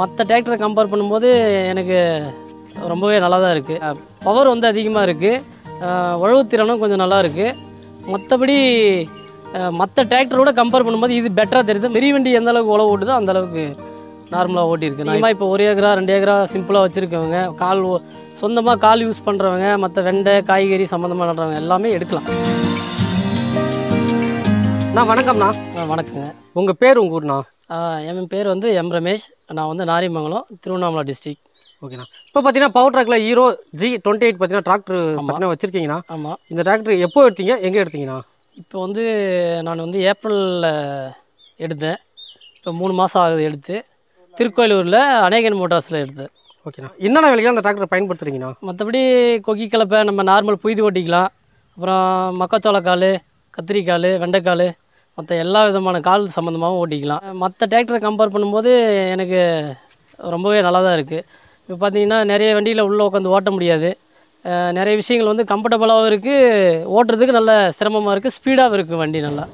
மற்ற டிராக்டரை கம்பேர் பண்ணும்போது எனக்கு ரொம்பவே நல்லா தான் இருக்குது. பவர் வந்து அதிகமாக இருக்குது, உழவுத்திறனும் கொஞ்சம் நல்லா இருக்குது. மற்றபடி மற்ற டிராக்டரோட கம்பேர் பண்ணும்போது இது பெட்டராக தெரியுது. பெரிய வண்டி எந்த அளவுக்கு உழவு ஓட்டுதோ அந்த அளவுக்கு நார்மலாக ஓட்டியிருக்கு. நான் இப்போ 1 ஏக்கரா 2 ஏக்கரா சிம்பிளாக வச்சுருக்கவங்க, சொந்தமாக கால் யூஸ் பண்ணுறவங்க, மற்ற வெண்டை காய்கறி சம்மந்தமாக நடுறவங்க எல்லாமே எடுக்கலாம். வணக்கம்ண்ணா. வணக்கங்க. உங்கள் பேர், உங்கள் ஊர்ண்ணா? என் பேர் வந்து எம் ரமேஷ். நான் வந்து நாரிமங்கலம், திருவண்ணாமலை டிஸ்ட்ரிக்ட். ஓகேண்ணா. இப்போ பார்த்தீங்கன்னா பவர் ட்ராக்கில் ஹீரோ G28 பார்த்தீங்கன்னா டிராக்டர் பார்த்தீங்கன்னா வச்சுருக்கீங்கண்ணா. ஆமாம். இந்த டிராக்டர் எப்போ எடுத்தீங்க, எங்கே எடுத்தீங்கண்ணா? இப்போ வந்து நான் வந்து ஏப்ரலில் எடுத்தேன். இப்போ 3 மாதம் ஆகுது எடுத்து. திருக்கோயிலூரில் அநேகன் மோட்டார்ஸில் எடுத்தேன். ஓகேண்ணா. என்னென்ன வேலைக்கு அந்த டிராக்டர் பயன்படுத்துறீங்கண்ணா? மற்றபடி கொக்கி கலப்பை நம்ம நார்மல் புய்து ஓட்டிக்கலாம். அப்புறம் மக்காச்சோளக்கால், கத்திரிக்கால், வெண்டைக்கால், மற்ற எல்லா விதமான கால் சம்மந்தமாகவும் ஓட்டிக்கலாம். மற்ற டிராக்டரை கம்பேர் பண்ணும்போது எனக்கு ரொம்பவே நல்லா தான் இருக்குது. இப்போ பார்த்தீங்கன்னா நிறைய வண்டியில் உள்ளே உட்காந்து ஓட்ட முடியாது. நிறைய விஷயங்கள் வந்து கம்ஃபர்டபுளாகவும் இருக்குது, ஓட்டுறதுக்கு நல்ல சிரமமாக இருக்குது, ஸ்பீடாகவும் இருக்குது வண்டி நல்லா.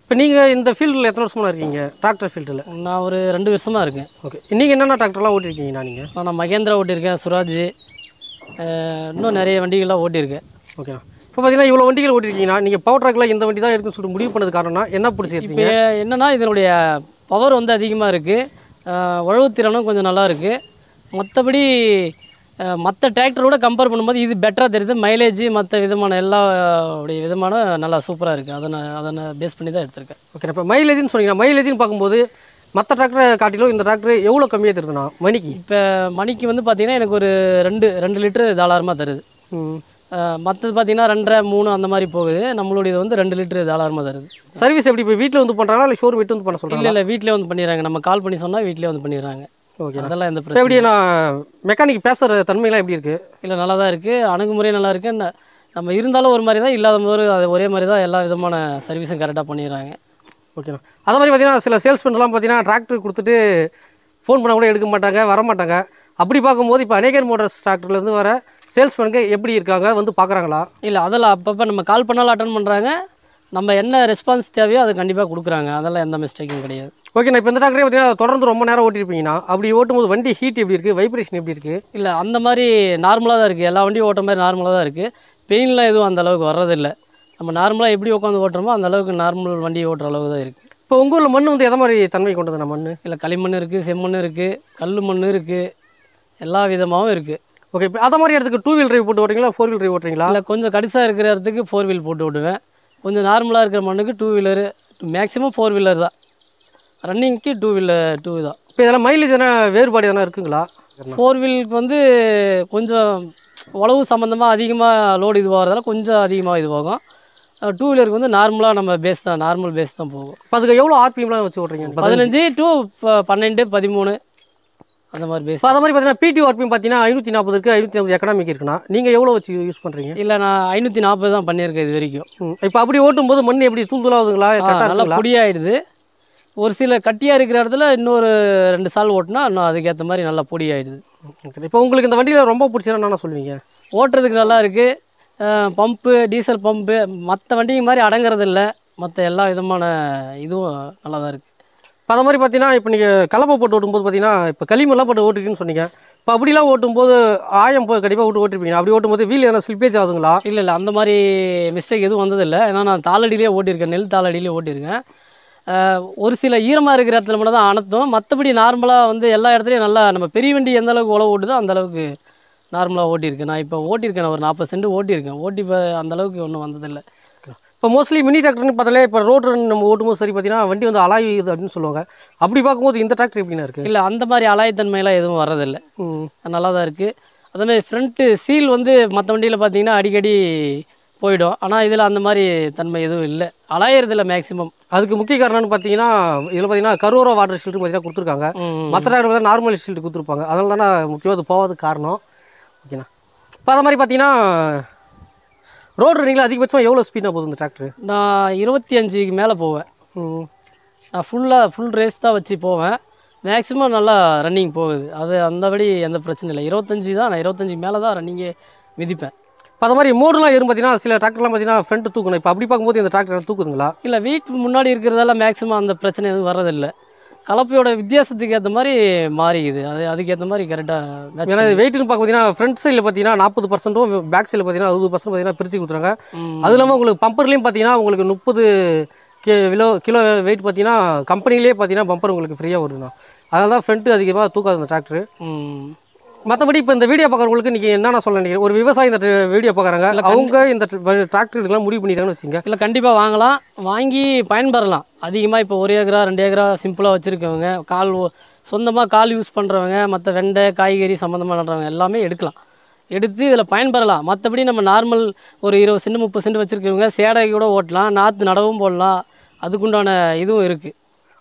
இப்போ நீங்கள் இந்த ஃபீல்டில் எத்தனை வருஷமாக இருக்கீங்க, டிராக்டர் ஃபீல்டில்? நான் ஒரு 2 வருஷமாக இருக்கேன். ஓகே. நீங்கள் என்னென்ன டிராக்டர்லாம் ஓட்டிருக்கீங்கண்ணா? நீங்கள்? நான் மகேந்திரா ஓட்டியிருக்கேன், சுராஜ், இன்னும் நிறைய வண்டிகள்லாம் ஓட்டியிருக்கேன். ஓகேண்ணா. இப்போ பார்த்தீங்கன்னா இவ்வளோ வண்டிகள் ஓட்டிருக்கீங்கன்னா, நீங்கள் பவர் ட்ராக்கில் இந்த வண்டி தான் இருக்குன்னு சொல்லிட்டு முடிவு பண்ணது காரணம்னா என்ன பிடிச்சி இப்போ எடுத்தீங்க? என்னென்னா இதனுடைய பவர் வந்து அதிகமாக இருக்குது, உழவுத்திறனும் கொஞ்சம் நல்லா இருக்குது. மற்றபடி மற்ற டிராக்டரோட கம்பேர் பண்ணும்போது இது பெட்டராக தெரியுது. மைலேஜ் மற்ற விதமான எல்லா விதமான நல்லா சூப்பராக இருக்குது. அதை பேஸ் பண்ணி தான் எடுத்திருக்கேன். ஓகே. இப்போ மைலேஜ்னு சொன்னீங்கன்னா, மைலேஜ்னு பார்க்கும்போது மற்ற டிராக்டரை காட்டிலும் இந்த டிராக்டர் எவ்வளோ கம்மியாக தருதுண்ணா மணிக்கு? இப்போ மணிக்கு வந்து பார்த்திங்கன்னா எனக்கு ஒரு 2 லிட்டரு தாராளமாக தருது. மற்றது பார்த்திங்கன்னா 2.5 3 அந்த மாதிரி போகுது. நம்மளுடையது வந்து 2 லிட்டரு தாராளமாக தருது. சர்வீஸ் எப்படி இப்போ வீட்டில் வந்து பண்ணுறாங்களா இல்லை ஷோரூம் விட்டு வந்து பண்ண சொல்கிறாங்க? இல்லை வீட்டிலே வந்து பண்ணிடுறாங்க. நம்ம கால் பண்ணி சொன்னால் வீட்டிலே வந்து பண்ணிடுறாங்க. ஓகே. அதெல்லாம் எந்த இப்போ பிரச்சனை எப்படி நான் மெக்கானிக் பேசுகிற தன்மைலாம் எப்படி இருக்குது? இல்லை நல்லா தான் இருக்குது, அணுகுமுறை நல்லா இருக்குது. நம்ம இருந்தாலும் ஒரு மாதிரி தான், இல்லாத போது அது ஒரே மாதிரி தான். எல்லா விதமான சர்வீஸும் கரெக்டாக பண்ணிடுறாங்க. ஓகேண்ணா. அதே மாதிரி பார்த்தீங்கன்னா சில சேல்ஸ்மென்லாம் பார்த்தீங்கன்னா டிராக்டர் கொடுத்துட்டு ஃபோன் பண்ண கூட எடுக்க மாட்டாங்க, வர மாட்டாங்க. அப்படி பார்க்கும்போது இப்போ அநேகன் மோட்டார்ஸ் டிராக்டர்லேருந்து வர சேல்ஸ்மேனுக்கு எப்படி இருக்காங்க, வந்து பார்க்குறாங்களா? இல்லை அதெல்லாம் அப்பப்போ நம்ம கால் பண்ணாலும் அட்டன் பண்ணுறாங்க. நம்ம என்ன ரெஸ்பான்ஸ் தேவையோ அது கண்டிப்பாக கொடுக்குறாங்க. அதெல்லாம் எந்த மிஸ்டேக்கும் கிடையாது. ஓகேண்ணா. இப்போ இந்த டிராக்டரே பார்த்தீங்கன்னா தொடர்ந்து ரொம்ப நேரம் ஓட்டிருப்பீங்கன்னா, அப்படி ஓட்டும்போது வண்டி ஹீட் எப்படி இருக்குது, வைப்ரேஷன் எப்படி இருக்குது? இல்லை அந்த மாதிரி நார்மலாக தான் இருக்குது. எல்லா வண்டியும் ஓட்டுற மாதிரி நார்மலாக தான் இருக்குது. பெயின்லாம் எதுவும் அந்த அளவுக்கு வர்றதில்லை. நம்ம நார்மலாக எப்படி உட்காந்து ஓட்டுறோமோ அந்த அளவுக்கு நார்மல் வண்டி ஓட்டுற அளவுக்கு தான் இருக்குது. இப்போ உங்கள் ஊரில் மண் வந்து எதை மாதிரி தன்மை கொண்டதுண்ணா மண்? இல்லை களிமண் இருக்குது, செம்மண் இருக்குது, கல் மண் இருக்குது, எல்லா விதமாகவும் இருக்குது. ஓகே. இப்போ அதை மாதிரி இடத்துக்கு 2 வீல் டிரைவ் போட்டு ஓட்டுறீங்களா, 4 வீல் டிரைவ் ஓட்டுறீங்களா? இல்லை கொஞ்சம் கடிசாக இருக்கிற இடத்துக்கு 4 வீல் போட்டு ஓட்டுவேன். கொஞ்சம் நார்மலாக இருக்கிற மண்ணுக்கு 2 வீலரு, மேக்ஸிமம் 4 வீலர் தான். ரன்னிங்க்கு 2 தான். இப்போ இதெல்லாம் மைலேஜ் எதனா வேறுபாடு எதனா இருக்குங்களா? 4 வீலுக்கு வந்து கொஞ்சம் உழவு சம்மந்தமாக அதிகமாக லோடு இதுவாகிறதால கொஞ்சம் அதிகமாக இதுவாகும். 2 வீலருக்கு வந்து நார்மலாக நம்ம பேஸ் தான், நார்மல் பேஸ் தான் போகும். இப்போ அதுக்கு எவ்வளோ ஆர்பிஎம்லாம் வச்சு ஓட்டுறீங்க? 15 to 12 13 அந்த மாதிரி பேஸ். இப்போ அதை மாதிரி பார்த்தீங்கன்னா பிடிஓ ஆர்பிஎம் பார்த்தீங்கன்னா 540 இருக்குது, 550 எக்கனாமிக் இருக்குண்ணா. நீங்கள் எவ்வளோ வச்சு யூஸ் பண்ணுறீங்க? இல்லை நான் 540 தான் பண்ணியிருக்கேன் இது வரைக்கும். இப்போ அப்படி ஓட்டும்போது மண் எப்படி தூள்தூளாகுதுங்களா, கரெக்டாக நல்லா இருக்குங்களா? பொடியாகிடுது. ஒரு சில கட்டியாக இருக்கிற இடத்துல இன்னொரு 2 சால் ஓட்டினா இன்னும் அதுக்கேற்ற மாதிரி நல்லா பொடியாகிடுது. ஓகே. இப்போ உங்களுக்கு இந்த வண்டியில் ரொம்ப பிடிச்சதுன்னா என்ன சொல்லுவீங்க? ஓட்டுறதுக்கு நல்லா இருக்குது. பம்பு, டீசல் பம்பு மற்ற வண்டிங்க மாதிரி அடங்குறது இல்லை. மற்ற எல்லா விதமான இதுவும் நல்லா தான் இருக்குது. இப்போ அதை மாதிரி பார்த்தீங்கன்னா இப்போ நீங்கள் கலப்பை போட்டு ஓட்டும்போது பார்த்தீங்கன்னா இப்போ களிமண்லாம் போட்டு ஓட்டுருக்குன்னு சொன்னீங்க. இப்போ அப்படிலாம் ஓட்டும்போது ஆயம் கண்டிப்பாக ஓட்டிருப்பீங்க. அப்படி ஓட்டும்போது வீல் எதனா ஸ்லிப்பேஜ் ஆகுதுங்களா? இல்லை அந்த மாதிரி மிஸ்டேக் எதுவும் வந்ததில்லை. ஏன்னா நான் தாளடியிலே ஓட்டியிருக்கேன், நெல் தாளடியிலே ஓட்டியிருக்கேன். ஒரு சில ஈரமாக இருக்கிற இடத்துல மட்டும் தான் அனத்தும். மற்றபடி நார்மலாக வந்து எல்லா இடத்துலையும் நல்லா நம்ம பெரிய வண்டி எந்த அளவுக்கு உழவு ஓட்டுதோ அந்தளவுக்கு நார்மலாக ஓட்டியிருக்கேன். நான் இப்போ ஓட்டியிருக்கேன், ஒரு 40 சென்ட் ஓட்டியிருக்கேன். இப்போ அந்தளவுக்கு ஒன்றும் வந்ததில்லை. இப்போ மோஸ்ட்லி மினி டிராக்டர்னு பார்த்தாலே இப்போ ரோடு ரன் நம்ம ஓட்டும்போது சரி பார்த்தீங்கன்னா வண்டி வந்து அலாயுது அப்படின்னு சொல்லுவாங்க. அப்படி பார்க்கும்போது இந்த டிராக்டர் எப்படின்னா இருக்குது? இல்லை அந்த மாதிரி அலாயத்தன்மையெல்லாம் எதுவும் வர்றதில்லை, நல்லா தான் இருக்குது. அதேமாதிரி ஃப்ரண்ட்டு சீல் வந்து மற்ற வண்டியில் பார்த்தீங்கன்னா அடிக்கடி போயிடும். ஆனால் இதில் அந்த மாதிரி தன்மை எதுவும் இல்லை, அலாயறதில்லை மேக்ஸிமம். அதுக்கு முக்கிய காரணம்னு பார்த்தீங்கன்னா இதில் பார்த்தீங்கன்னா கரோரா வாட்டர் ஷீல்டு பார்த்தீங்கன்னா கொடுத்துருக்காங்க. மற்ற டிராக்டர் பார்த்தா நார்மல் ஷீல்டு கொடுத்துருப்பாங்க. அதனால தானே முக்கியமாக அது போகாத காரணம். ஓகேண்ணா. இப்போ அதை மாதிரி பார்த்தீங்கன்னா ரோடு ரன்னிங்கில் அதிகபட்சமாக எவ்வளோ ஸ்பீடாக போகுது இந்த டிராக்டர்? நான் 25க்கு மேலே போவேன். நான் ஃபுல் ரேஸ் தான் வச்சு போவேன். மேக்ஸிமம் நல்லா ரன்னிங் போகுது. அது அந்தபடி எந்த பிரச்சனையும் இல்லை. 25 தான், நான் 25 மேலே தான் ரன்னிங்கே மிதிப்பேன். இப்போ அது மாதிரி மோடெலாம் ஏறும் பார்த்தீங்கன்னா சில டிராக்டர்லாம் பார்த்தீங்கன்னா ஃப்ரண்ட் தூக்கணும். இப்போ அப்படி பார்க்கும்போது இந்த டிராக்டர் தூக்குதுங்களா? இல்லை வீட்டு முன்னாடி இருக்கிறதால மேக்ஸிமம் அந்த பிரச்சனை எதுவும் வர்றதில்லை. கலப்பையோட வித்தியாசத்துக்கு ஏற்ற மாதிரி மாறிக்குது. அதுக்கு ஏற்ற மாதிரி கரெக்டாக ஏன்னா வெயிட்னு பார்க்க பார்த்தீங்கன்னா ஃப்ரண்ட் சைடில் பார்த்தீங்கன்னா 40%, பேக் சைடில் பார்த்தீங்கன்னா 60% பார்த்தீங்கன்னா பிரித்து கொடுத்துறாங்க. அது இல்லாமல் உங்களுக்கு பம்பர்லேயும் பார்த்தீங்கன்னா உங்களுக்கு 30 கிலோ வெயிட் பார்த்தீங்கன்னா கம்பெனிலேயே பார்த்தீங்கன்னா பம்பர் உங்களுக்கு ஃப்ரீயாக வருதுண்ணா. அதனால தான் ஃப்ரண்ட்டு அதிகமாக தூக்காது இந்த டிராக்டர். மற்றபடி இப்போ இந்த வீடியோ பார்க்குறவங்களுக்கு நீங்கள் என்னென்ன சொல்ல நினைக்கிறீங்க? ஒரு விவசாயி இந்த வீடியோ பார்க்குறாங்க, அவங்க இந்த டிராக்டர் இதெல்லாம் முடிவு பண்ணிட்டாங்கன்னு வச்சுங்க. இல்லை, கண்டிப்பாக வாங்கலாம், வாங்கி பயன்பெறலாம். அதிகமாக இப்போ 1 ஏக்கரா 2 ஏக்கரா சிம்பிளாக வச்சுருக்கவங்க, சொந்தமாக கால் யூஸ் பண்ணுறவங்க, மற்ற வெண்டை காய்கறி சம்மந்தமாக நடுறவங்க எல்லாமே எடுத்து இதில் பயன்பெறலாம். மற்றபடி நம்ம நார்மல் ஒரு 20 சென்ட் 30 சென்ட் வச்சுருக்கவங்க சேடை கூட ஓட்டலாம், நாற்று நடவும் போடலாம். அதுக்குண்டான இதுவும் இருக்குது.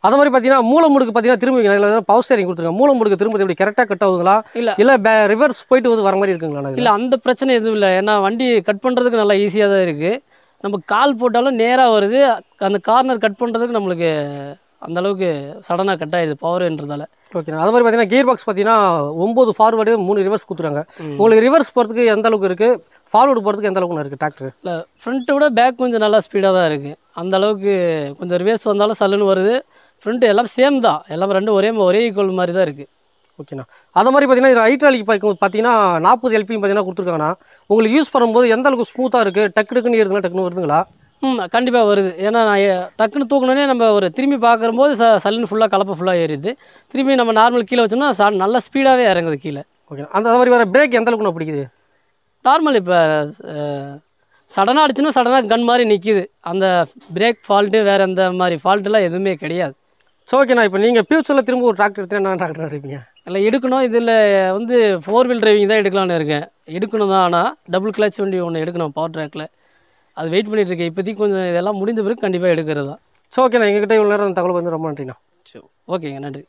அது மாதிரி பார்த்தீங்கன்னா மூல முடுக்கு பார்த்தீங்கன்னா திரும்பி பவர் ஸ்டேரிங் கொடுத்துருங்க. மூல முடுக்கு திரும்ப எப்படி கரெக்டாக கட் ஆகுதுங்களா, இல்லை ரிவர்ஸ் போயிட்டு வந்து வர மாதிரி இருக்குங்களா? இல்லை, அந்த பிரச்சனை எதுவும் இல்லை. ஏன்னா வண்டி கட் பண்ணுறதுக்கு நல்லா ஈஸியாக தான் இருக்குது. நம்ம கால் போட்டாலும் நேராக வருது. அந்த கார்னர் கட் பண்ணுறதுக்கு நம்மளுக்கு அந்தளவுக்கு சடனாக கட் ஆகிடுது பவர்ன்றதால. ஓகேண்ணா. அது மாதிரி பார்த்தீங்கன்னா கியர் பாக்ஸ் பார்த்தீங்கன்னா 9 ஃபார்வர்டு 3 ரிவர்ஸ் கொடுத்துருக்காங்க. உங்களுக்கு ரிவர்ஸ் போகிறதுக்கு எந்த அளவுக்கு இருக்குது, ஃபார்வர்டு போகிறதுக்கு எந்த அளவுக்கு இருக்குது டிராக்டர்? இல்லை, ஃப்ரண்ட்டை விட பேக் கொஞ்சம் நல்லா ஸ்பீடாக தான் இருக்குது. அந்தளவுக்கு கொஞ்சம் ரிவர்ஸ் வந்தாலும் சல்லுன்னு வருது. ஃப்ரண்ட்டு எல்லாம் சேம் தான், எல்லாம் ரெண்டும் ஒரே ஈக்குவல் மாதிரி தான் இருக்குது. ஓகேண்ணா. அது மாதிரி பார்த்தீங்கன்னா ஹைட்ராலிக் பார்த்தீங்கன்னா 40 எல்பியும் பார்த்தீங்கன்னா கொடுத்துருக்காங்கண்ணா. உங்களுக்கு யூஸ் பண்ணும்போது எந்த அளவுக்கு ஸ்மூத்தாக இருக்குது, டக்குன்னு ஏறுதுங்களா, டக்குன்னு வருதுங்களா? கண்டிப்பாக வருது. ஏன்னா நான் டக்குன்னு தூக்கணுன்னே நம்ம ஒரு திரும்பி பார்க்கும்போது சல்லுன்னு ஃபுல்லாக கலப்பை ஃபுல்லாக ஏறிடுது. திரும்பி நம்ம நார்மல் கீழே வச்சோம்னா நல்லா ஸ்பீடாகவே இறங்குது கீழே. ஓகே. அது மாதிரி வேறு பிரேக் எந்த அளவுக்கு பிடிக்குது? நார்மல் இப்போ சடனாக அடிச்சுன்னா சடனாக கன் மாதிரி நிற்கிது. அந்த பிரேக் ஃபால்ட்டு வேறு எந்த மாதிரி ஃபால்ட்டுலாம் எதுவுமே கிடையாது. ஸோ ஓகேண்ணா. இப்போ நீங்கள் ஃபியூச்சரில் திரும்ப ஒரு டிராக்டர் எடுத்து என்ன டிராக்டர் எடுப்பீங்க? இல்லை, எடுக்கணும். இதில் 4 வீல் டிரைவிங் தான் எடுக்கலான்னு இருக்கேன். எடுக்கணும் தான், ஆனால் டபுள் கிளச் வண்டி ஒன்று எடுக்கணும் பவர் ட்ராக்கில். அது வெயிட் பண்ணிகிட்ருக்கேன். இப்போதைக்கு கொஞ்சம் இதெல்லாம் முடிந்த பிறகு கண்டிப்பாக எடுக்கிறது தான். ஸோ ஓகேண்ணா. எங்ககிட்ட இவ்வளோ நேரம் தகவல் வந்து ரொம்ப நன்றிண்ணா. சரி, ஓகேங்க, நன்றி.